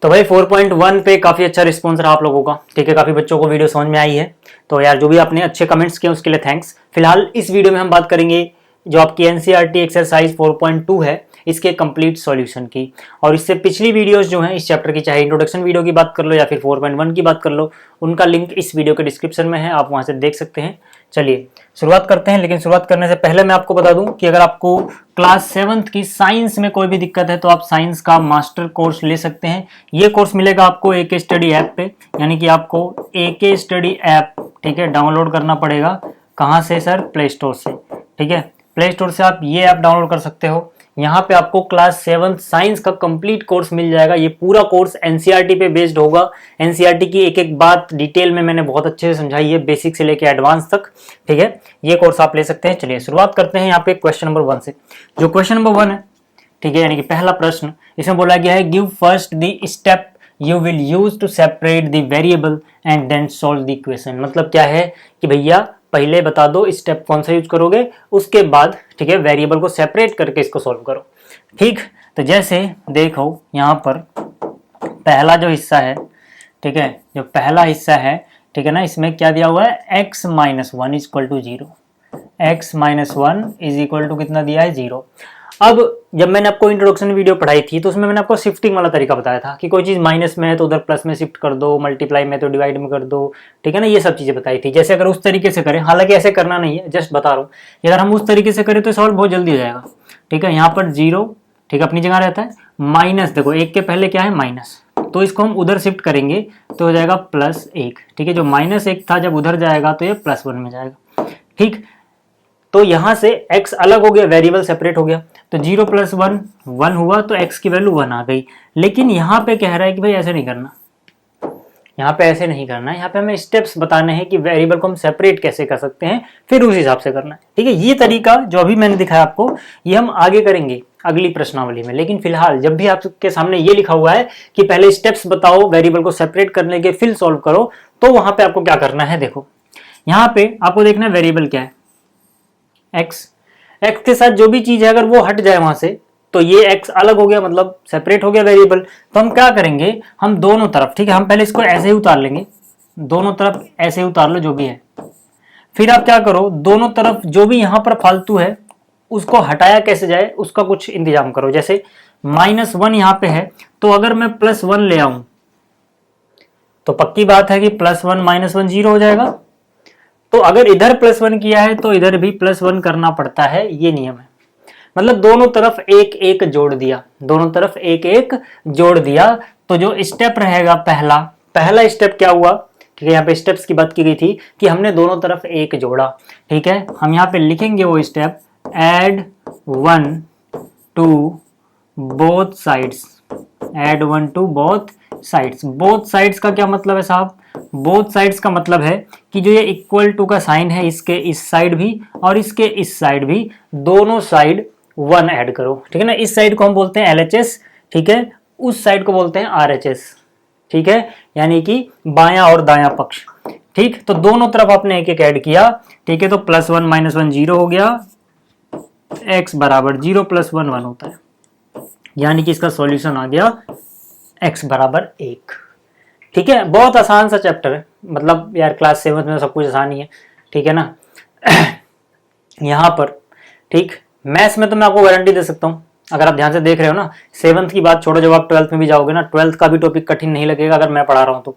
तो भाई 4.1 पे काफ़ी अच्छा रिस्पॉन्स रहा आप लोगों का, ठीक है। काफ़ी बच्चों को वीडियो समझ में आई है, तो यार जो भी आपने अच्छे कमेंट्स किए उसके लिए थैंक्स। फिलहाल इस वीडियो में हम बात करेंगे जो आपकी एनसीईआरटी एक्सरसाइज 4.2 है इसके कंप्लीट सॉल्यूशन की। और इससे पिछली वीडियोस जो हैं इस चैप्टर की, चाहे इंट्रोडक्शन वीडियो की बात कर लो या फिर 4.1 की बात कर लो, उनका लिंक इस वीडियो के डिस्क्रिप्शन में है, आप वहां से देख सकते हैं। चलिए शुरुआत करते हैं, लेकिन शुरुआत करने से पहले मैं आपको बता दूं कि अगर आपको क्लास 7th की साइंस में कोई भी दिक्कत है तो आप साइंस का मास्टर कोर्स ले सकते हैं। ये कोर्स मिलेगा आपको AK स्टडी ऐप पे, यानी कि आपको AK स्टडी ऐप, ठीक है, डाउनलोड करना पड़ेगा। कहाँ से सर? प्ले स्टोर से, ठीक है। प्ले स्टोर से आप ये ऐप डाउनलोड कर सकते हो। यहाँ पे आपको क्लास 7th साइंस का कंप्लीट कोर्स मिल जाएगा। ये पूरा कोर्स एनसीईआरटी पे बेस्ड होगा। एनसीईआरटी की एक एक बात डिटेल में मैंने बहुत अच्छे से समझाई है, बेसिक से लेके एडवांस तक, ठीक है। ये कोर्स आप ले सकते हैं। चलिए शुरुआत करते हैं यहाँ पे क्वेश्चन नंबर 1 से। जो क्वेश्चन नंबर 1 है, ठीक है, यानी कि पहला प्रश्न, इसमें बोला गया है give first the step you will use to separate the variable and then solve the equation. मतलब क्या है कि भैया पहले बता दो स्टेप कौन सा यूज करोगे, उसके बाद, ठीक है, वेरिएबल को सेपरेट करके इसको सॉल्व करो। ठीक, तो जैसे देखो यहाँ पर पहला जो हिस्सा है, ठीक है, जो पहला हिस्सा है, ठीक है ना, इसमें क्या दिया हुआ है, x minus one is equal to 0। x minus one is equal to कितना दिया है, 0। अब जब मैंने आपको इंट्रोडक्शन वीडियो पढ़ाई थी तो उसमें मैंने आपको शिफ्टिंग वाला तरीका बताया था कि कोई चीज़ माइनस में है तो उधर प्लस में शिफ्ट कर दो, मल्टीप्लाई में तो डिवाइड में कर दो, ठीक है ना, ये सब चीज़ें बताई थी। जैसे अगर उस तरीके से करें, हालांकि ऐसे करना नहीं है, जस्ट बता रहा हूँ, अगर हम उस तरीके से करें तो सॉल्व बहुत जल्दी हो जाएगा, ठीक है। यहाँ पर 0, ठीक है, अपनी जगह रहता है, माइनस, देखो एक के पहले क्या है, माइनस, तो इसको हम उधर शिफ्ट करेंगे तो हो जाएगा +1, ठीक है। जो -1 था जब उधर जाएगा तो ये +1 में जाएगा, ठीक। तो यहां से x अलग हो गया, वेरिएबल सेपरेट हो गया, तो 0 + 1 1 हुआ, तो x की वैल्यू 1 आ गई। लेकिन यहाँ पे कह रहा है कि भाई ऐसे नहीं करना, यहाँ पे ऐसे नहीं करना है, यहाँ पे हमें स्टेप्स बताने हैं कि वेरिएबल को हम सेपरेट कैसे कर सकते हैं, फिर उस हिसाब से करना है, ठीक है। ये तरीका जो अभी मैंने दिखाया आपको, ये हम आगे करेंगे अगली प्रश्नावली में। लेकिन फिलहाल जब भी आपके सामने ये लिखा हुआ है कि पहले स्टेप्स बताओ वेरिएबल को सेपरेट करने के, फिर सॉल्व करो, तो वहां पे आपको क्या करना है, देखो यहाँ पे आपको देखना है वेरिएबल क्या है, x के साथ जो भी चीज है अगर वो हट जाए वहां से तो ये x अलग हो गया, मतलब सेपरेट हो गया वेरिएबल। तो हम क्या करेंगे, हम दोनों तरफ, ठीक है, हम पहले इसको ऐसे ही उतार लेंगे, दोनों तरफ ऐसे ही उतार लो जो भी है। फिर आप क्या करो, दोनों तरफ जो भी यहां पर फालतू है उसको हटाया कैसे जाए उसका कुछ इंतजाम करो। जैसे -1 यहाँ पे है, तो अगर मैं +1 ले आऊं तो पक्की बात है कि +1 -1 0 हो जाएगा। तो अगर इधर +1 किया है तो इधर भी +1 करना पड़ता है, ये नियम है। मतलब दोनों तरफ एक एक जोड़ दिया, दोनों तरफ एक एक जोड़ दिया। तो जो स्टेप रहेगा पहला स्टेप क्या हुआ, ठीक है, यहाँ पे स्टेप्स की बात की गई थी कि हमने दोनों तरफ एक जोड़ा, ठीक है। हम यहाँ पे लिखेंगे वो step, add 1 to both sides, add 1 to both sides. Both sides का क्या मतलब है साहब, बोथ साइड्स का मतलब है कि जो ये इक्वल टू का साइन है, इसके इस साइड भी और इसके इस साइड भी, दोनों साइड 1 ऐड करो, ठीक है ना। इस साइड को हम बोलते हैं LHS, ठीक है, उस साइड को बोलते हैं RHS, ठीक है, यानी कि बायां और दायां पक्ष, ठीक। तो दोनों तरफ आपने एक एक ऐड किया, ठीक है। तो +1 -1 0 हो गया, x बराबर 0 + 1 1 होता है, यानी कि इसका सॉल्यूशन आ गया x बराबर 1, ठीक है। बहुत आसान सा चैप्टर है, मतलब यार क्लास 7th में सब कुछ आसान ही है, ठीक है ना। यहाँ पर, ठीक, मैथ्स में तो मैं आपको गारंटी दे सकता हूँ, अगर आप ध्यान से देख रहे हो ना, 7th की बात छोड़ो, जब आप 12th में भी जाओगे ना, 12th का भी टॉपिक कठिन नहीं लगेगा अगर मैं पढ़ा रहा हूँ तो,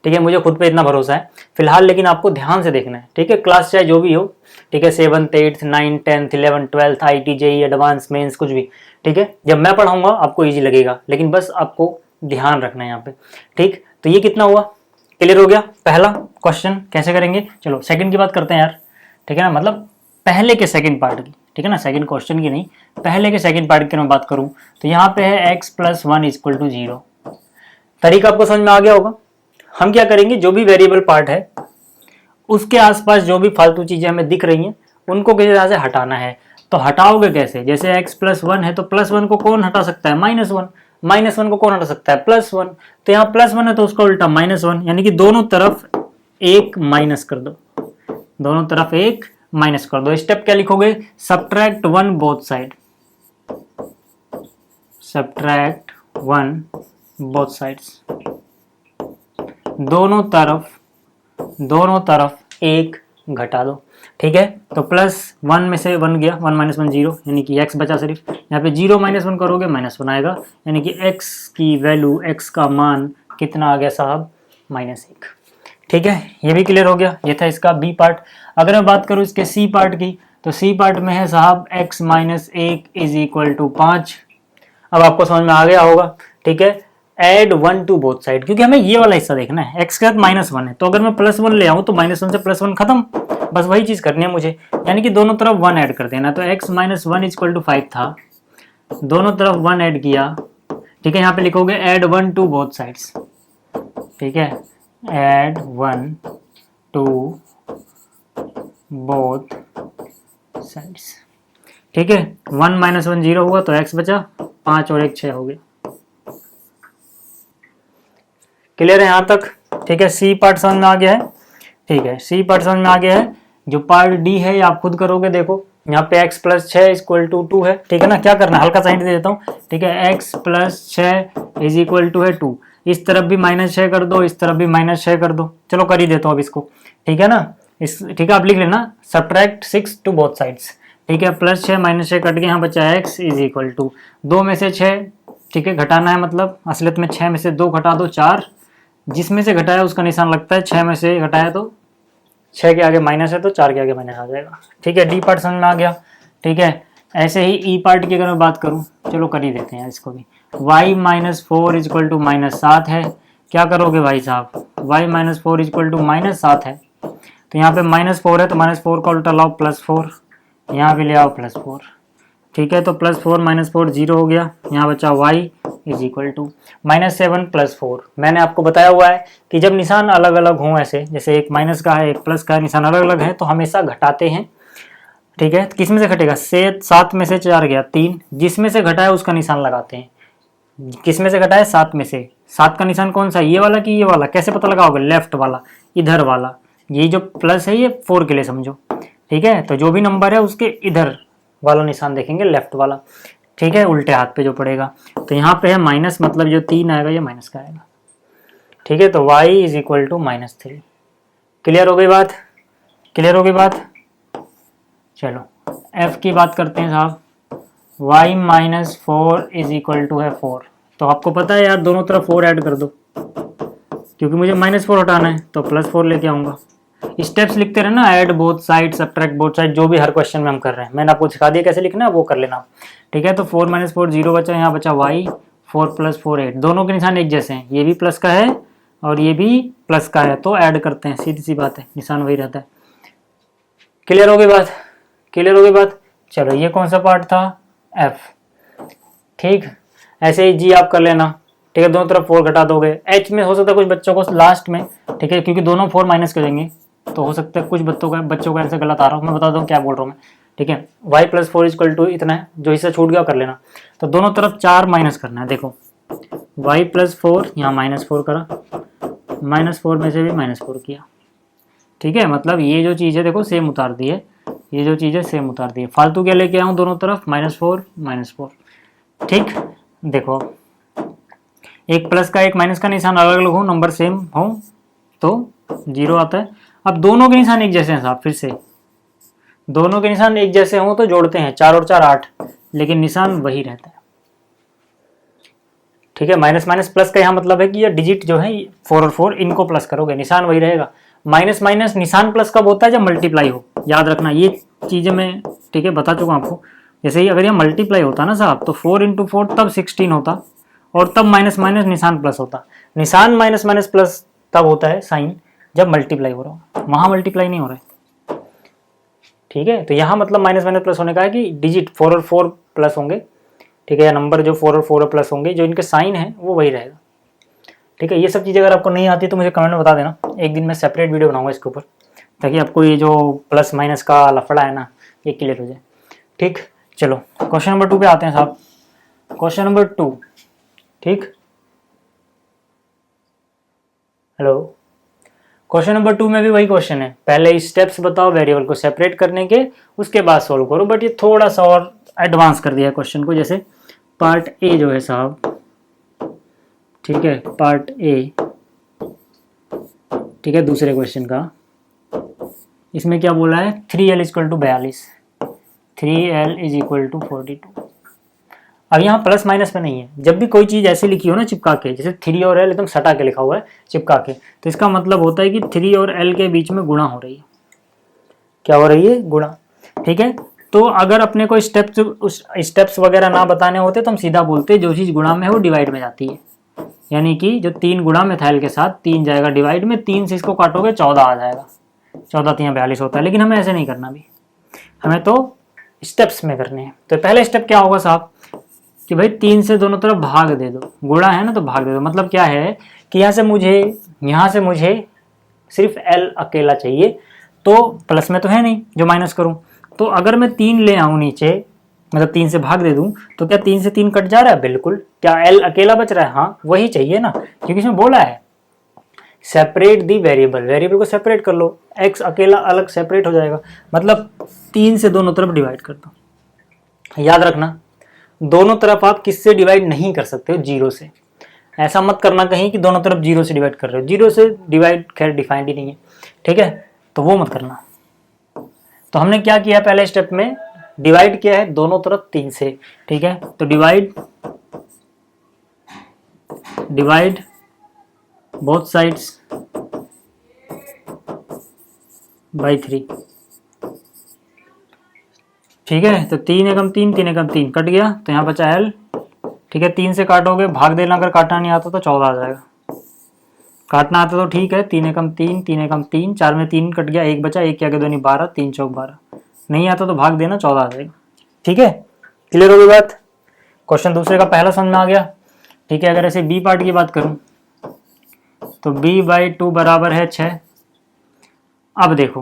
ठीक है। मुझे खुद पे इतना भरोसा है फिलहाल, लेकिन आपको ध्यान से देखना है, ठीक है। क्लास चाहे जो भी हो, ठीक है, 7th 8th 9th 10th 11th 12th IIT JEE advance mains कुछ भी, ठीक है, जब मैं पढ़ाऊंगा आपको ईजी लगेगा, लेकिन बस आपको ध्यान रखना है यहाँ पे, ठीक। तो ये कितना हुआ, क्लियर हो गया पहला क्वेश्चन, कैसे करेंगे। चलो सेकंड की बात करते हैं यार, ठीक है ना, मतलब पहले के सेकंड पार्ट की, ठीक है ना, सेकंड क्वेश्चन की नहीं, पहले के सेकंड पार्ट की मैं बात करूं तो यहाँ पे है x + 1 = 0। तरीका आपको समझ में आ गया होगा। हम क्या करेंगे, जो भी वेरिएबल पार्ट है उसके आसपास जो भी फालतू चीजें हमें दिख रही हैं उनको किसी तरह से हटाना है। तो हटाओगे कैसे, जैसे x + 1 है तो +1 को कौन हटा सकता है, -1, -1 को कौन हटा सकता है, +1, तो यहाँ +1 है तो उसका उल्टा -1, यानी कि दोनों तरफ एक माइनस कर दो, दोनों तरफ एक माइनस कर दो। स्टेप क्या लिखोगे, subtract 1 both side, subtract 1 both sides, दोनों तरफ एक घटा दो। ठीक है, तो +1 में से 1 गया, 1 - 1 0, यानी कि x बचा सिर्फ। यहाँ पे 0 - 1 करोगे -1 आएगा, यानी कि x की वैल्यू, x का मान कितना आ गया साहब, -1। ठीक है, ये भी क्लियर हो गया। ये था इसका बी पार्ट। अगर मैं बात करूँ इसके सी पार्ट की, तो सी पार्ट में है साहब x - 1 = 5। अब आपको समझ में आ गया होगा। ठीक है, एड 1 टू बोथ साइड, क्योंकि हमें ये वाला हिस्सा देखना है। x के साथ -1 है, तो अगर मैं +1 ले आऊँ तो -1 से +1 खत्म, बस वही चीज करनी है मुझे, यानी कि दोनों तरफ 1 ऐड कर देना। तो x - 1 = 5 था, दोनों तरफ 1 ऐड किया। ठीक है, यहाँ पे लिखोगे एड 1 टू बोथ साइड्स। ठीक है, एड 1 टू बोथ साइड्स। ठीक है, 1 - 1 0 हुआ, तो x बचा 5 और 1 6 हो गया। क्लियर है यहाँ तक? ठीक है, सी पार्ट समझ में आ गया है। ठीक है, सी पार्ट समझ में आ गया है। जो पार्ट डी है ये आप खुद करोगे। देखो यहाँ पे x + 6 = 2 है। ठीक है ना, क्या करना है, हल्का सा हिंट दे देता हूँ। ठीक है, x + 6 = 2। इस तरफ भी -6 कर दो, इस तरफ भी -6 कर दो। चलो कर ही देता हूँ अब इसको। ठीक है ना, ठीक है, आप लिख लेना सब्ट्रैक्ट 6 टू बोथ साइड्स। ठीक है, +6 -6 कट के यहाँ बचा x = 2 में से 6। ठीक है, घटाना है, मतलब असलियत में 6 में से 2 घटा दो 4, जिसमें से घटाया उसका निशान लगता है। 6 में से घटाया तो 6 के आगे माइनस है, तो 4 के आगे माइनस आ जाएगा। ठीक है, डी पार्ट समझ में आ गया। ठीक है, ऐसे ही ई पार्ट की अगर मैं बात करूं, चलो कर ही देते हैं इसको भी। y - 4 = -7 है। क्या करोगे भाई साहब, y - 4 = -7 है, तो यहाँ पे -4 है, तो -4 का उल्टा लाओ +4, यहाँ भी ले आओ +4। ठीक है, तो +4 - 4 0 हो गया, यहाँ बचा y = -7 + 4। मैंने आपको बताया हुआ है कि जब निशान अलग अलग हों, ऐसे जैसे एक माइनस का है एक प्लस का है, निशान अलग अलग है, तो हमेशा घटाते हैं। ठीक है, किस में से घटेगा, 7 में से 4 गया 3, जिसमें से घटा है उसका निशान लगाते हैं। किस में से घटा है, 7 में से। 7 का निशान कौन सा, ये वाला कि ये वाला, कैसे पता लगाओगे, लेफ्ट वाला, इधर वाला। ये जो प्लस है ये 4 के लिए समझो। ठीक है, तो जो भी नंबर है उसके इधर वाला निशान देखेंगे, लेफ्ट वाला। ठीक है, उल्टे हाथ पे जो पड़ेगा। तो यहाँ पे है माइनस, मतलब जो 3 आएगा ये माइनस का आएगा। ठीक है, तो y = -3। क्लियर हो गई बात, क्लियर हो गई बात। चलो f की बात करते हैं साहब। y - 4 = 4। तो आपको पता है यार, दोनों तरफ 4 ऐड कर दो, क्योंकि मुझे -4 हटाना है, तो +4 लेके आऊंगा। स्टेप्स लिखते रहना, add both side, subtract both side, जो भी हर क्वेश्चन में हम कर रहे हैं। मैंने आपको सिखा दिया कैसे लिखना है, वो कर लेना। ठीक है, तो 4 - 4 0 बचा, यहाँ बचा y, 4 + 4 8। दोनों के निशान एक जैसे हैं, ये भी प्लस का है और ये भी प्लस का है, तो ऐड करते हैं, सीधी सी बात है, निशान वही रहता है। क्लियर हो गई बात, क्लियर हो गई बात। चलो ये कौन सा पार्ट था, f। ठीक, ऐसे ही g आप कर लेना। ठीक है, दोनों तरफ 4 घटा दोगे। h में हो सकता है कुछ बच्चों को लास्ट में, ठीक है, क्योंकि दोनों 4 माइनस कर देंगे, तो हो सकता है कुछ बच्चों का आंसर गलत आ रहा हूँ। मैं बता दूँ क्या बोल रहा हूँ मैं। ठीक है, y + 4 = इतना है, जो हिस्सा छूट गया कर लेना। तो दोनों तरफ 4 माइनस करना है। देखो y + 4, यहाँ -4 करा, -4 में से भी -4 किया। ठीक है, मतलब ये जो चीज़ है देखो सेम उतार दी है, ये जो चीज़ है सेम उतार दी है। फालतू क्या लेके आऊँ, दोनों तरफ -4 -4। ठीक, देखो एक प्लस का एक माइनस का निशान अलग अलग हो, नंबर सेम हो तो 0 आता है। अब दोनों के निशान एक जैसे हैं साहब, फिर से दोनों के निशान एक जैसे हों तो जोड़ते हैं, 4 और 4 8, लेकिन निशान वही रहता है। ठीक है, माइनस माइनस प्लस का यहाँ मतलब है कि ये डिजिट जो है 4 और 4 इनको प्लस करोगे, निशान वही रहेगा। माइनस माइनस निशान प्लस कब होता है, जब मल्टीप्लाई हो, याद रखना ये चीजें मैं, ठीक है, बता चुका हूं आपको। जैसे ही अगर ये मल्टीप्लाई होता ना साहब, तो 4 × 4 तब 16 होता, और तब माइनस माइनस निशान प्लस होता। निशान माइनस माइनस प्लस तब होता है साइन, जब मल्टीप्लाई हो रहा हो, वहां मल्टीप्लाई नहीं हो रहा है। ठीक है, तो यहाँ मतलब माइनस माइनस प्लस होने का है कि डिजिट 4 और 4 प्लस होंगे। ठीक है, या नंबर जो 4 और 4 प्लस होंगे, जो इनके साइन है वो वही रहेगा। ठीक है, ये सब चीज़ें अगर आपको नहीं आती तो मुझे कमेंट में बता देना, एक दिन मैं सेपरेट वीडियो बनाऊंगा इसके ऊपर, ताकि आपको ये जो प्लस माइनस का लफड़ा है ना, ये क्लियर हो जाए। ठीक, चलो क्वेश्चन नंबर 2 पे आते हैं साहब। क्वेश्चन नंबर 2, ठीक, हेलो। क्वेश्चन नंबर 2 में भी वही क्वेश्चन है, पहले स्टेप्स बताओ वेरिएबल को सेपरेट करने के, उसके बाद सॉल्व करो। बट ये थोड़ा सा और एडवांस कर दिया है क्वेश्चन को। जैसे पार्ट ए जो है साहब, ठीक है, पार्ट ए, ठीक है, दूसरे क्वेश्चन का। इसमें क्या बोला है, 3L equal to 42, 3L is equal to 42। अब यहाँ प्लस माइनस में नहीं है, जब भी कोई चीज़ ऐसी लिखी हो ना चिपका के, जैसे 3 और L एकदम सटा के लिखा हुआ है चिपका के, तो इसका मतलब होता है कि 3 और L के बीच में गुणा हो रही है। क्या हो रही है, गुणा। ठीक है, तो अगर अपने को स्टेप्स वगैरह ना बताने होते तो हम सीधा बोलते जो चीज़ गुणा में है वो डिवाइड में जाती है। यानी कि जो 3 गुणा में था L के साथ, 3 जाएगा डिवाइड में, 3 से इसको काटोगे 14 आ जाएगा, 14 3 42 होता है। लेकिन हमें ऐसे नहीं करना भी, हमें तो स्टेप्स में करने हैं। तो पहले स्टेप क्या होगा साहब कि भाई 3 से दोनों तरफ भाग दे दो, गुणा है ना तो भाग दे दो। मतलब क्या है कि यहाँ से मुझे सिर्फ L अकेला चाहिए, तो प्लस में तो है नहीं जो माइनस करूं। तो अगर मैं 3 ले आऊं नीचे, मतलब 3 से भाग दे दूं, तो क्या 3 से 3 कट जा रहा है, बिल्कुल। क्या L अकेला बच रहा है, हाँ वही चाहिए ना, क्योंकि इसमें बोला है सेपरेट दी वेरिएबल, वेरिएबल को सेपरेट कर लो, x अकेला अलग सेपरेट हो जाएगा। मतलब 3 से दोनों तरफ डिवाइड कर दो। याद रखना, दोनों तरफ आप किससे डिवाइड नहीं कर सकते हो, 0 से। ऐसा मत करना कहीं कि दोनों तरफ 0 से डिवाइड कर रहे हो, 0 से डिवाइड खैर डिफाइंड ही नहीं है, ठीक है, तो वो मत करना। तो हमने क्या किया, पहले स्टेप में डिवाइड किया है दोनों तरफ 3 से, ठीक है। तो डिवाइड बोथ साइड्स बाई 3, ठीक है। तो 3 एकम 3, 3 एकम 3 कट गया, तो यहाँ बचा L, ठीक है। 3 से काटोगे, भाग देना, अगर काटना नहीं आता तो 14 आ जाएगा। काटना आता तो ठीक है, 3 एकम 3, 3 एकम 3, 4 में 3 कट गया, 1 बचा, 1 क्या 2 12, 3 चौक 12। नहीं आता तो भाग देना, 14 आ जाएगा, ठीक है। क्लियर होगी बात। क्वेश्चन दूसरे का पहला समझ में आ गया, ठीक है। अगर ऐसे बी पार्ट की बात करूं तो b/2 बराबर है 6। अब देखो,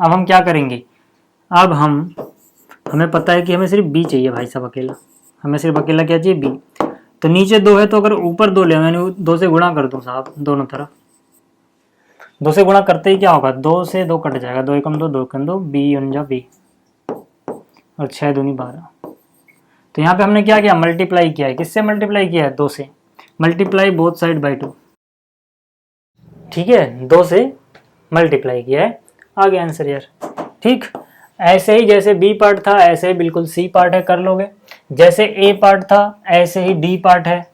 अब हम क्या करेंगे, अब हमें पता है कि हमें सिर्फ b चाहिए भाई साहब, अकेला हमें सिर्फ अकेला क्या चाहिए, b। तो नीचे 2 है, तो अगर ऊपर 2 ले, यानी 2 से गुणा कर दूं साहब दोनों तरफ। 2 से गुणा करते ही क्या होगा, 2 से 2 कट जाएगा, 2 एकम 2, 2 एकम 2, b उनजा b, और 6 दूनी 12। तो यहाँ पे हमने क्या किया, मल्टीप्लाई किया है, किससे मल्टीप्लाई किया है, 2 से। मल्टीप्लाई बोथ साइड बाई 2, ठीक है, 2 से मल्टीप्लाई किया है, आ गया आंसर यार, ठीक। ऐसे ही जैसे बी पार्ट था ऐसे ही बिल्कुल सी पार्ट है, कर लोगे। जैसे ए पार्ट था ऐसे ही डी पार्ट है,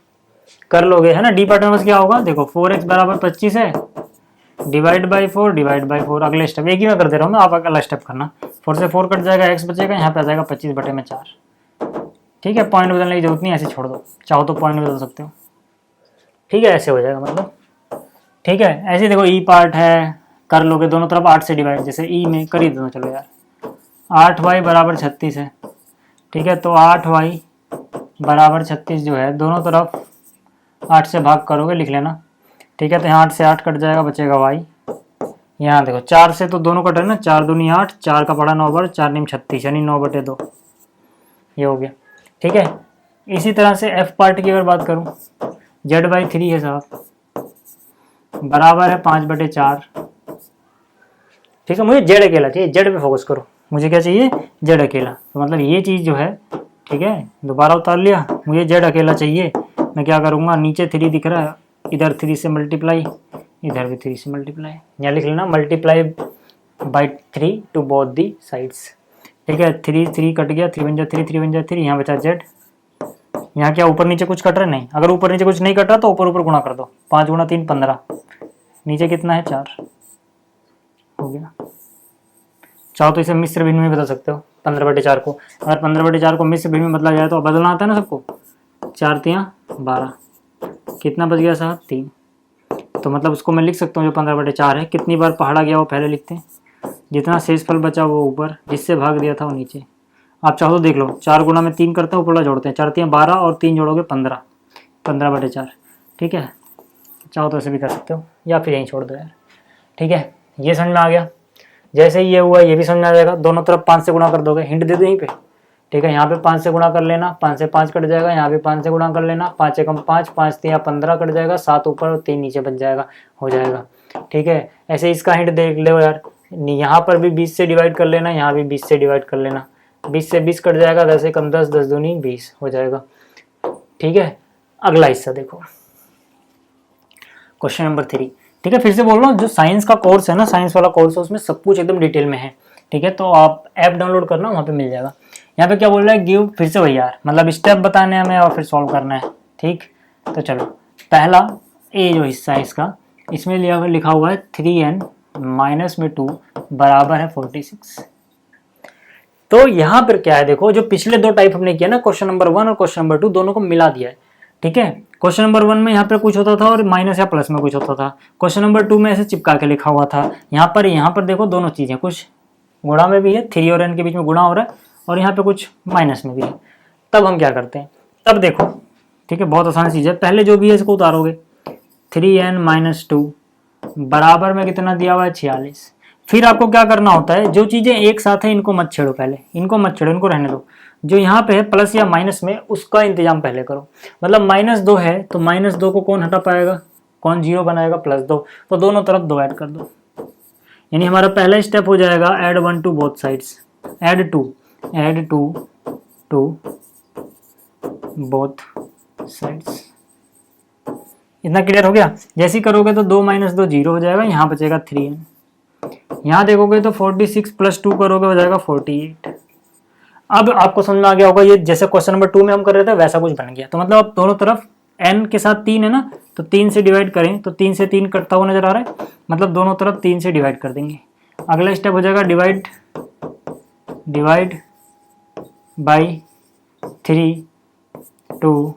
कर लोगे, है ना। डी पार्ट में बस क्या होगा, देखो 4x बराबर 25 है, डिवाइड बाई 4, डिवाइड बाई 4। अगले स्टेप एक ही मैं कर दे रहा हूँ मैं, आप अगला स्टेप करना। 4 से 4 कट जाएगा, x बचेगा, यहाँ पे आ जाएगा 25/4, ठीक है। पॉइंट बदलने की जरूरत नहीं, ऐसे छोड़ दो, चाहो तो पॉइंट बदल सकते हो, ठीक है, ऐसे हो जाएगा मतलब, ठीक है। ऐसे देखो ई पार्ट है, कर लोगे, दोनों तरफ 8 से डिवाइड, जैसे ई में कर ही दो, चलो यार। 8y बराबर 36 है, ठीक है। तो 8y बराबर 36 जो है, दोनों तरफ 8 से भाग करोगे, लिख लेना, ठीक है। तो यहाँ 8 से 8 कट जाएगा, बचेगा y। यहाँ देखो 4 से तो दोनों कट रहे ना, 4 दूनी 8, 4 का पड़ा 9 बार, 4 नीम 36, यानी 9/2, ये हो गया, ठीक है। इसी तरह से f पार्ट की अगर बात करूँ, z/3 है साहब, बराबर है 5/4, ठीक है। मुझे जेड अकेला चाहिए, जेड पे फोकस करो, मुझे क्या चाहिए, जेड अकेला। तो मतलब ये चीज़ जो है, ठीक है, दोबारा उतार लिया, मुझे जेड अकेला चाहिए। मैं क्या करूँगा, नीचे 3 दिख रहा है, इधर 3 से मल्टीप्लाई, इधर भी 3 से मल्टीप्लाई, यहाँ लिख लेना multiply by 3 to both the sides, ठीक है। 3 कट गया, 3 बन जा 3, 3 बन जा 3, यहाँ बचा जेड। यहाँ क्या ऊपर नीचे कुछ कट रहा है, नहीं। अगर ऊपर नीचे कुछ नहीं कट रहा तो ऊपर ऊपर गुणा कर दो, 5 गुणा 3 15, नीचे कितना है 4, हो गया। चाहो तो इसे मिश्र भिन्न में बदल सकते हो, 15/4 को। अगर 15/4 को मिश्र भिन्न में बदला जाए तो बदलना आता है ना सबको, 4 3 12, कितना बच गया साहब 3। तो मतलब उसको मैं लिख सकता हूँ, जो 15/4 है, कितनी बार पहाड़ा गया वो पहले लिखते हैं, जितना शेषफल बचा वो ऊपर, जिससे भाग दिया था वो नीचे। आप चाहो तो देख लो, 4 गुणा में 3 करते हैं, ऊपर जोड़ते हैं, 4 3 12 और 3 जोड़ोगे 15, 15/4, ठीक है। चाहो तो ऐसे भी कर सकते हो, या फिर यहीं छोड़ दो यार, ठीक है। ये समझ में आ गया। जैसे ही ये हुआ ये भी समझ में आ जाएगा, दोनों तरफ 5 से गुणा कर दोगे, हिंट दे दो यहीं पे, ठीक है। यहाँ पे 5 से गुणा कर लेना, 5 से 5 कट जाएगा, यहाँ पे 5 से गुणा कर लेना, 5 एकम 5, 5 3 15 कट जाएगा, 7 ऊपर और 3 नीचे बच जाएगा, हो जाएगा, ठीक है। ऐसे इसका हिंट देख लो यार, यहाँ पर भी 20 से डिवाइड कर लेना, यहाँ भी 20 से डिवाइड कर लेना, 20 से 20 कट जाएगा, 10 एकम 10, 10 दूनी 20 हो जाएगा, ठीक है। अगला हिस्सा देखो, क्वेश्चन नंबर 3। ठीक है, फिर से बोल रहा हूँ, जो साइंस का कोर्स है ना, साइंस वाला कोर्स है, उसमें सब कुछ एकदम डिटेल में है। ठीक है, तो आप ऐप डाउनलोड करना, वहाँ पे मिल जाएगा। यहाँ पे क्या बोल रहा है, गिव, फिर से वही यार, मतलब स्टेप बताने हमें और फिर सॉल्व करना है। ठीक, तो चलो, पहला ए जो हिस्सा है इसका, इसमें लिखा हुआ है 3n माइनस में 2 बराबर है 46। तो यहाँ पर क्या है, देखो जो पिछले दो टाइप हमने किया ना, क्वेश्चन नंबर 1 और क्वेश्चन नंबर 2, दोनों को मिला दिया है। ठीक है, क्वेश्चन नंबर 1 में यहाँ पे कुछ होता था और माइनस या प्लस में कुछ होता था। क्वेश्चन नंबर 2 में ऐसे चिपका के लिखा हुआ था। यहाँ पर देखो दोनों चीजें, कुछ गुणा में भी है, 3 और n के बीच में गुणा हो रहा है, और यहाँ पे कुछ माइनस में भी है। तब हम क्या करते हैं, तब देखो, ठीक है, बहुत आसान चीज है। पहले जो भी है इसको उतारोगे, 3n माइनस 2 बराबर में कितना दिया हुआ है, 46। फिर आपको क्या करना होता है, जो चीजें एक साथ है इनको मत छेड़ो, पहले इनको मत छेड़ो, इनको रहने दो। जो यहाँ पे है प्लस या माइनस में, उसका इंतजाम पहले करो। मतलब -2 है तो -2 को कौन हटा पाएगा, कौन जीरो बनाएगा, +2, तो दोनों तरफ 2 ऐड कर दो। यानी हमारा पहला स्टेप हो जाएगा add 1 to both sides, add 2 to both sides. इतना क्लियर हो गया। जैसे ही करोगे तो 2 - 2 0 हो जाएगा, यहाँ बचेगा 3n। यहाँ देखोगे तो 46 + 2 करोगे हो जाएगा 48। अब आपको समझ में आ गया होगा, ये जैसे क्वेश्चन नंबर 2 में हम कर रहे थे वैसा कुछ बन गया। तो मतलब अब दोनों तरफ n के साथ 3 है ना, तो 3 से डिवाइड करें तो 3 से 3 कटता हुआ नजर आ रहा है, मतलब दोनों तरफ 3 से डिवाइड कर देंगे। अगला स्टेप हो जाएगा divide by 3 to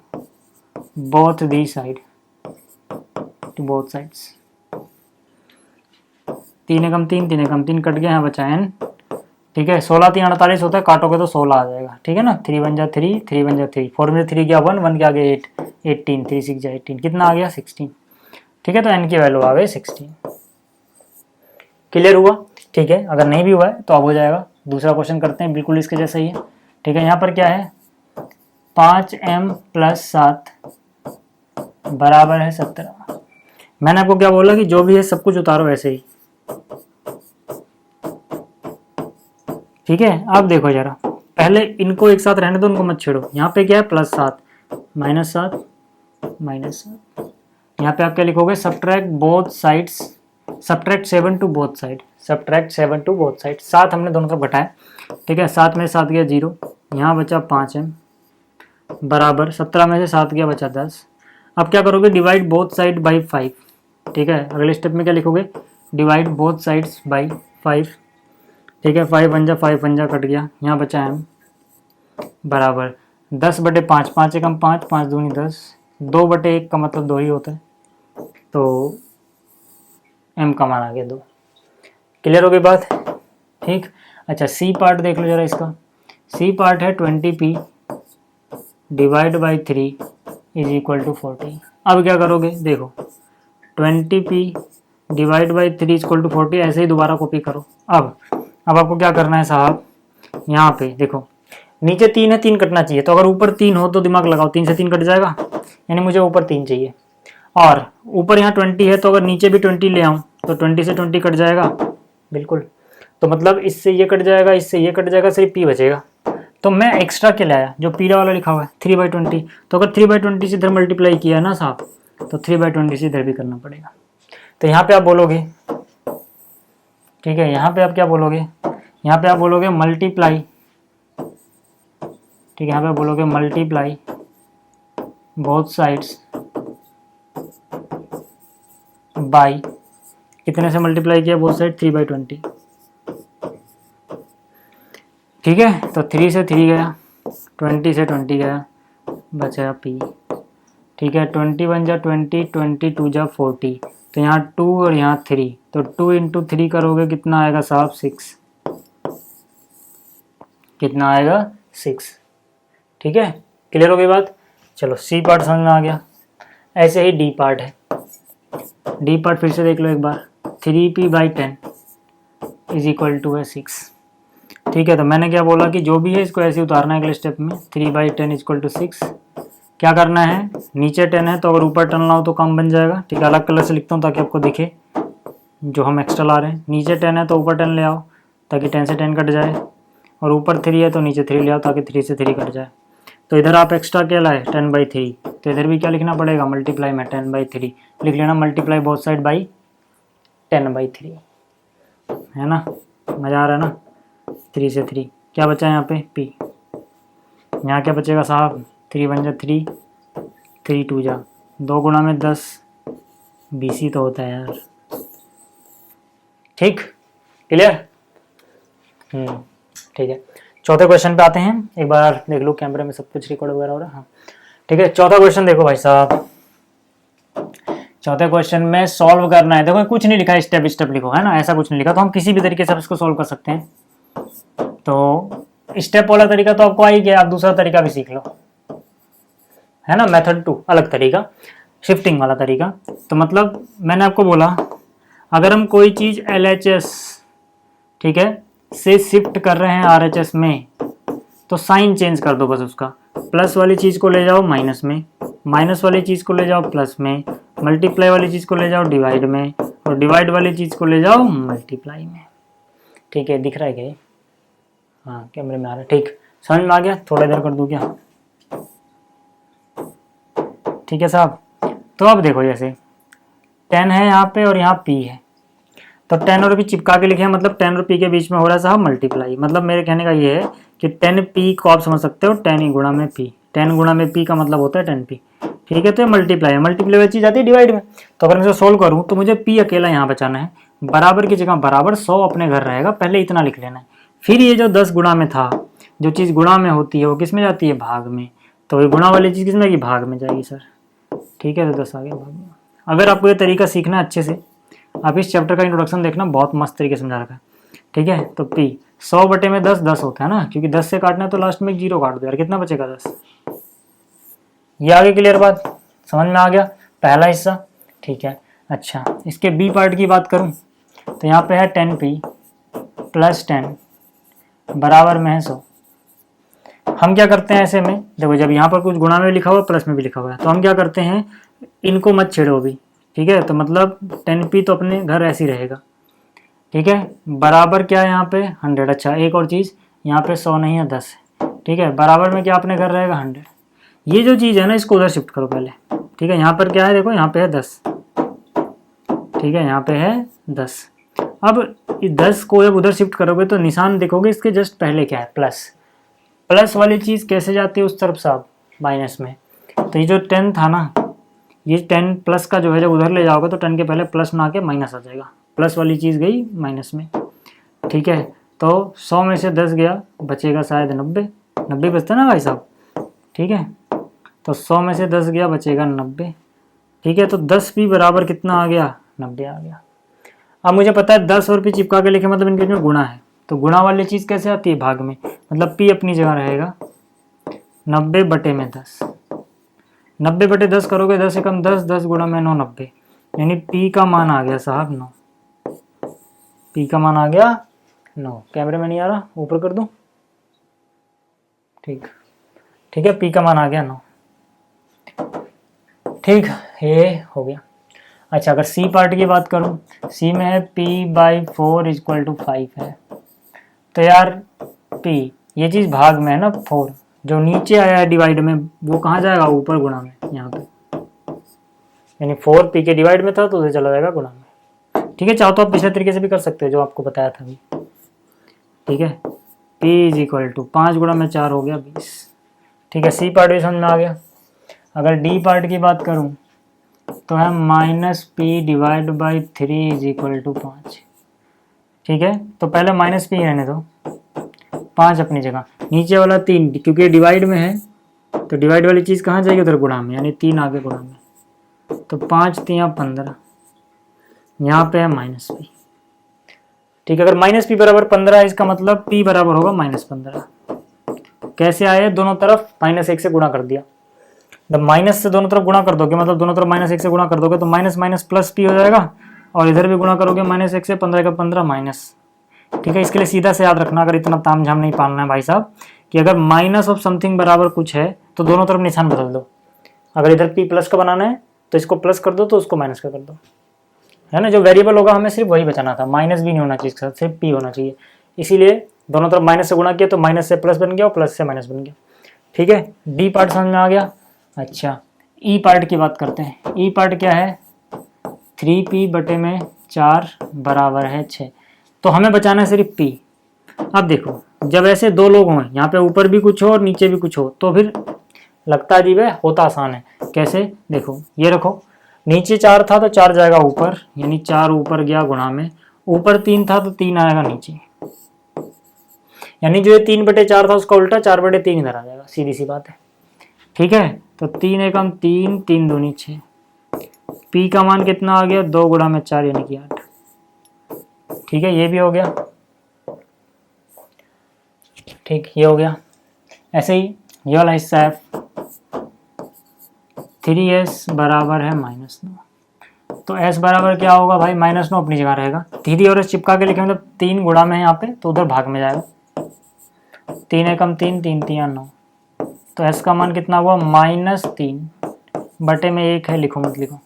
both the side, to both sides. 3 एकम 3, 3 एकम 3 कट गया, यहाँ बचा n। ठीक है, 16 3 48 होता है, काटोगे तो 16 आ जाएगा। ठीक है ना, 3 × 1 = 3, 3 × 1 = 3, 4 में 3 गया 1, 1 के आगे 8, 18, 3 × 6 = 18, कितना आ गया 16। ठीक है, तो n की वैल्यू आ गई 16। क्लियर हुआ। ठीक है, अगर नहीं भी हुआ है तो अब हो जाएगा। दूसरा क्वेश्चन करते हैं, बिल्कुल इसके जैसा ही है। ठीक है, यहाँ पर क्या है, 5m + 7 बराबर है 17। मैंने आपको क्या बोला कि जो भी है सब कुछ उतारो ऐसे ही। ठीक है, अब देखो जरा, पहले इनको एक साथ रहने दो, उनको मत छेड़ो। यहाँ पे क्या है, +7 -7 -7। यहाँ पे आप क्या लिखोगे, subtract both sides, subtract 7 to both side, subtract 7 to both side. 7 हमने दोनों तरफ घटाए। ठीक है, 7 में 7 गया 0, यहाँ बचा 5m बराबर 17 में से 7 गया बचा 10। अब क्या करोगे, डिवाइड बोथ साइड बाई 5। ठीक है, अगले स्टेप में क्या लिखोगे, डिवाइड बोथ साइड्स बाई 5। ठीक है, 5 × 5 × कट गया, यहाँ बचा m बराबर 10/5, 5 एकम 5, 5 दूनी 10, 2/1 का मतलब 2 ही होता है, तो m का मान आ गया 2। क्लियर हो गई बात। ठीक, अच्छा सी पार्ट देख लो जरा इसका। सी पार्ट है 20p डिवाइड बाई 3 = 40। अब क्या करोगे, देखो 20p डिवाइड बाई 3 = 40, ऐसे ही दोबारा कॉपी करो। अब आपको क्या करना है साहब, यहाँ पे देखो नीचे 3 है, 3 कटना चाहिए, तो अगर ऊपर 3 हो तो दिमाग लगाओ, 3 से 3 कट जाएगा, यानी मुझे ऊपर 3 चाहिए। और ऊपर यहाँ 20 है, तो अगर नीचे भी 20 ले आऊँ तो 20 से 20 कट जाएगा, बिल्कुल। तो मतलब इससे ये कट जाएगा, इससे ये कट जाएगा, सिर्फ p बचेगा। तो मैं एक्स्ट्रा क्या लाया, जो पीला वाला लिखा हुआ है 3/20। तो अगर 3/20 से इधर मल्टीप्लाई किया है ना साहब, तो 3/20 से इधर भी करना पड़ेगा। तो यहाँ पे आप बोलोगे, ठीक है, यहाँ पे आप क्या बोलोगे, यहाँ पे आप बोलोगे मल्टीप्लाई। ठीक है, यहाँ पे बोलोगे मल्टीप्लाई बोथ साइड्स बाई, कितने से मल्टीप्लाई किया बोथ साइड, 3/20। ठीक है, तो 3 से 3 गया, 20 से 20 गया, बचा p। ठीक है, 21 × 20, 22 × 40, तो यहाँ 2 और यहाँ 3, तो 2 × 3 करोगे कितना आएगा साहब, 6। कितना आएगा, 6। ठीक है, क्लियर हो गई बात। चलो सी पार्ट समझ में आ गया। ऐसे ही डी पार्ट है। डी पार्ट फिर से देख लो एक बार, 3p/10 = 6। ठीक है, तो मैंने क्या बोला कि जो भी है इसको ऐसे उतारना है अगले स्टेप में, 3/10 = 6। क्या करना है, नीचे 10 है तो अगर ऊपर 10 लाओ तो कम बन जाएगा। ठीक है, अलग कलर से लिखता हूँ ताकि आपको दिखे जो हम एक्स्ट्रा ला रहे हैं। नीचे 10 है तो ऊपर 10 ले आओ ताकि 10 से 10 कट जाए, और ऊपर 3 है तो नीचे 3 ले आओ ताकि 3 से 3 कट जाए। तो इधर आप एक्स्ट्रा क्या लाए 10/3, तो इधर भी क्या लिखना पड़ेगा मल्टीप्लाई में 10/3 लिख लेना, मल्टीप्लाई बोथ साइड बाई 10/3, है ना, मज़ा आ रहा है ना। 3 से 3 क्या बचा यहाँ पे p, यहाँ क्या बचेगा साहब 3 1 जा 3, 3 2 जा 2 गुणा में 10 BC तो होता है यार। ठीक, क्लियर। ठीक है, चौथे क्वेश्चन पे आते हैं। एक बार देख लो कैमरे में सब कुछ रिकॉर्ड वगैरह हो रहा है। हाँ ठीक है, चौथा क्वेश्चन देखो भाई साहब। चौथे क्वेश्चन में सॉल्व करना है, देखो कुछ नहीं लिखा है, स्टेप स्टेप लिखो, है ना, ऐसा कुछ नहीं लिखा, तो हम किसी भी तरीके से इसको सॉल्व कर सकते हैं। तो स्टेप वाला तरीका तो आपको आ ही गया, आप दूसरा तरीका भी सीख लो, है ना, मेथड 2 अलग तरीका, शिफ्टिंग वाला तरीका। तो मतलब मैंने आपको बोला अगर हम कोई चीज़ LHS ठीक है से शिफ्ट कर रहे हैं RHS में, तो साइन चेंज कर दो बस उसका, प्लस वाली चीज़ को ले जाओ माइनस में, माइनस वाली चीज़ को ले जाओ प्लस में, मल्टीप्लाई वाली चीज़ को ले जाओ डिवाइड में, और डिवाइड वाली चीज़ को ले जाओ मल्टीप्लाई में। ठीक है, दिख रहा है क्या? हाँ कैमरे में आ रहा है, ठीक, समझ में आ गया। थोड़ा देर कर दूँ क्या? ठीक है साहब। तो अब देखो जैसे 10 है यहाँ पे और यहाँ p है, तो 10 और p चिपका के लिखे हैं, मतलब 10 और p के बीच में हो रहा है साहब मल्टीप्लाई। मतलब मेरे कहने का ये है कि 10p को आप समझ सकते हो 10 गुणा में p, 10 गुणा में p का मतलब होता है 10p। ठीक है, तो ये मल्टीप्लाई है, मल्टीप्लाई वाली चीज़ आती है डिवाइड में। तो अगर मैं इसे सोल्व करूँ तो मुझे p अकेला यहाँ बचाना है, बराबर की जगह बराबर 100 अपने घर रहेगा, पहले इतना लिख लेना है। फिर ये जो 10 गुणा में था, जो चीज़ गुणा में होती है वो किस में जाती है भाग में, तो ये गुणा वाली चीज़ किस में जाएगी भाग में जाएगी सर। ठीक है, तो 10 आ गया भाग में। अगर आपको ये तरीका सीखना है अच्छे से, आप इस चैप्टर का इंट्रोडक्शन देखना, बहुत मस्त तरीके से समझा रखा है। ठीक है, तो p 100/10 10 होता है ना, क्योंकि 10 से काटना है तो लास्ट में 0 काट दो यार, कितना बचेगा 10। ये आगे क्लियर बात, समझ में आ गया पहला हिस्सा। ठीक है, अच्छा इसके b पार्ट की बात करूं तो यहाँ पे है 10p + 10 बराबर में है 100। हम क्या करते हैं ऐसे में, देखो जब यहाँ पर कुछ गुणा में भी लिखा हुआ है प्लस में भी लिखा हुआ है, तो हम क्या करते हैं इनको मत छेड़ो भी। ठीक है, तो मतलब 10p तो अपने घर ऐसे ही रहेगा। ठीक है, बराबर क्या है यहाँ पे 100। अच्छा एक और चीज़, यहाँ पे 100 नहीं है 10 है। ठीक है, बराबर में क्या अपने घर रहेगा 100। ये जो चीज़ है ना इसको उधर शिफ्ट करो पहले। ठीक है, यहाँ पर क्या है देखो, यहाँ पे है 10। ठीक है, यहाँ पे है 10। अब 10 को जब उधर शिफ्ट करोगे तो निशान देखोगे इसके जस्ट पहले क्या है प्लस। प्लस वाली चीज़ कैसे जाती है उस तरफ साहब माइनस में। तो ये जो 10 था ना, ये 10 प्लस का जो है जब उधर ले जाओगे तो 10 के पहले प्लस ना आके माइनस आ जाएगा, प्लस वाली चीज़ गई माइनस में। ठीक है, तो 100 में से 10 गया, बचेगा शायद 90। 90 बचता ना भाई साहब। ठीक है, तो 100 में से 10 गया, बचेगा 90। ठीक है, तो 10 भी बराबर कितना आ गया 90 आ गया। अब मुझे पता है 10 और p चिपका के लिखे, मतलब इनके में गुणा है, तो गुणा वाली चीज़ कैसे आती है भाग में, मतलब p अपनी जगह रहेगा 90/10। 90/10 करोगे 10 से कम 10, 10 गुणा में 9 90, यानी p का मान आ गया साहब 9। p का मान आ गया 9। कैमरे में नहीं आ रहा, ऊपर कर दूं? ठीक, ठीक है, p का मान आ गया 9। ठीक, ये हो गया। अच्छा अगर c पार्ट की बात करूं, c में है p/4 = 5 है, तो यार p ये चीज़ भाग में है ना 4, जो नीचे आया है डिवाइड में वो कहाँ जाएगा ऊपर गुणा में यहाँ पे, यानी 4 p के डिवाइड में था तो उसे चला जाएगा गुणा में। ठीक है, चाहो तो आप पिछले तरीके से भी कर सकते हो जो आपको बताया था अभी। ठीक है, p = 5 गुणा में 4 हो गया 20। ठीक है, c पार्ट भी समझ में आ गया। अगर d पार्ट की बात करूं तो है -p/3 = 5। ठीक है, तो पहले -p रहने दो, 5 अपनी जगह, नीचे वाला 3 क्योंकि डिवाइड में है तो डिवाइड वाली चीज़ कहाँ जाएगी उधर गुणा में, यानी 3 आगे गुणा में, तो 5 3 15, यहाँ पे है -p। ठीक है, अगर -p बराबर 15 है इसका मतलब p बराबर होगा -15। कैसे आए, दोनों तरफ -1 से गुणा कर दिया। जब माइनस से दोनों तरफ गुणा कर दोगे, मतलब दोनों तरफ -1 से गुणा कर दोगे तो माइनस माइनस प्लस p हो जाएगा, और इधर भी गुणा करोगे -1 से 15 का 15 माइनस। ठीक है, इसके लिए सीधा से याद रखना, अगर इतना ताम झाम नहीं पालना है भाई साहब, कि अगर माइनस ऑफ समथिंग बराबर कुछ है तो दोनों तरफ निशान बदल दो। अगर इधर p प्लस का बनाना है तो इसको प्लस कर दो, तो उसको माइनस का कर दो, है ना। जो वेरिएबल होगा हमें सिर्फ वही बचाना था, माइनस भी नहीं होना चाहिए, सिर्फ p होना चाहिए। इसीलिए दोनों तरफ माइनस से गुणा किया तो माइनस से प्लस बन गया और प्लस से माइनस बन गया। ठीक है, डी पार्ट समझ में आ गया। अच्छा, ई पार्ट की बात करते हैं। ई पार्ट क्या है, 3p/4 बराबर है 6। तो हमें बचाना है सिर्फ p। अब देखो, जब ऐसे दो लोग हों, यहाँ पे ऊपर भी कुछ हो और नीचे भी कुछ हो, तो फिर लगता अजीब है, होता आसान है। कैसे, देखो ये रखो, नीचे 4 था तो 4 जाएगा ऊपर, यानी 4 ऊपर गया गुणा में, ऊपर 3 था तो 3 आएगा नीचे, यानी जो ये 3/4 था उसका उल्टा 4/3 इधर आ जाएगा, सीधी सी बात है। ठीक है, तो 3 एकम 3, 3 दूनी 6। पी का मान कितना आ गया, 2 गुणा में 4 यानी कि 8। ठीक है, ये भी हो गया। ठीक, ये हो गया। ऐसे ही ये वाला हिस्सा है, 3s बराबर है -9। तो s बराबर क्या होगा भाई, -9 अपनी जगह रहेगा। 3 और s चिपका के लिखे, मतलब 3 गुणा में है यहाँ पे, तो उधर भाग में जाएगा। 3 एकम 3, 3 3 9। तो s का मान कितना हुआ, -3 बटे में 1 है, लिखो मत लिखो।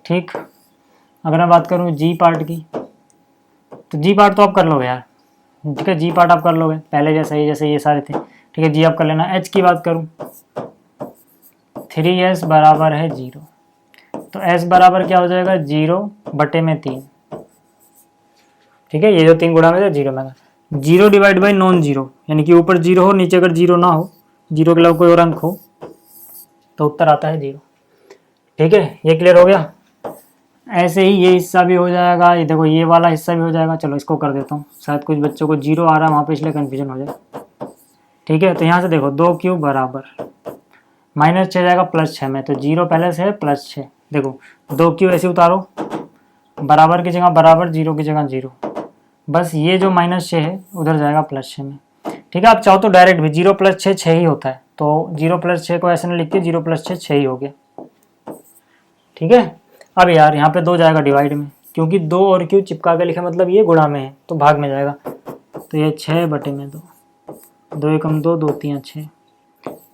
ठीक, अगर मैं बात करूँ जी पार्ट की, तो जी पार्ट तो आप कर लोगे यार। ठीक है, जी पार्ट आप कर लोगे पहले जैसे ये सारे थे। ठीक है, जी आप कर लेना। एच की बात करूँ, 3s बराबर है 0। तो s बराबर क्या हो जाएगा, 0/3। ठीक है, ये जो 3 गुणा में था 0 में, 0 डिवाइड बाई नॉन जीरो, यानी कि ऊपर 0 हो नीचे अगर 0 ना हो, 0 के अलावा कोई और अंक हो, तो उत्तर आता है 0। ठीक है, ये क्लियर हो गया। ऐसे ही ये हिस्सा भी हो जाएगा, ये देखो ये वाला हिस्सा भी हो जाएगा। चलो इसको कर देता हूँ, शायद कुछ बच्चों को 0 आ रहा है वहाँ पे, इसलिए कन्फ्यूजन हो जाए। ठीक है, तो यहाँ से देखो 2 बराबर -6 जाएगा +6 में, तो 0 पहले से है +6। देखो 2 ऐसे उतारो, बराबर की जगह बराबर, 0 की जगह 0, बस ये जो -6 है उधर जाएगा +6 में। ठीक है, आप चाहो तो डायरेक्ट भी 0 + 6 6 ही होता है, तो 0 + 6 को ऐसे नहीं लिखते, 0 + 6 6 ही हो गया। ठीक है, अब यार यहाँ पे 2 जाएगा डिवाइड में, क्योंकि 2 और q चिपका के लिखा, मतलब ये गुणा में है तो भाग में जाएगा। तो ये 6/2, 2 एकम 2, 2 3 6।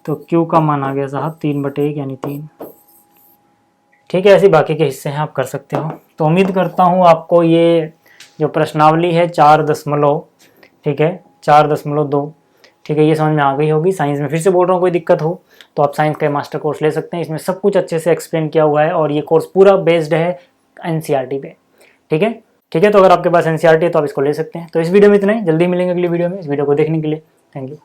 तो q का मान आ गया साहब 3/1 यानी 3। ठीक है, ऐसे बाकी के हिस्से हैं, आप कर सकते हो। तो उम्मीद करता हूँ आपको ये जो प्रश्नावली है 4 ठीक है 4.2, ठीक है, ये समझ में आ गई होगी। साइंस में फिर से बोल रहा हूँ, कोई दिक्कत हो तो आप साइंस का मास्टर कोर्स ले सकते हैं, इसमें सब कुछ अच्छे से एक्सप्लेन किया हुआ है, और ये कोर्स पूरा बेस्ड है एनसीईआरटी पे। ठीक है, ठीक है, तो अगर आपके पास एनसीईआरटी है तो आप इसको ले सकते हैं। तो इस वीडियो में इतना ही, जल्दी मिलेंगे अगली वीडियो में। इस वीडियो को देखने के लिए थैंक यू।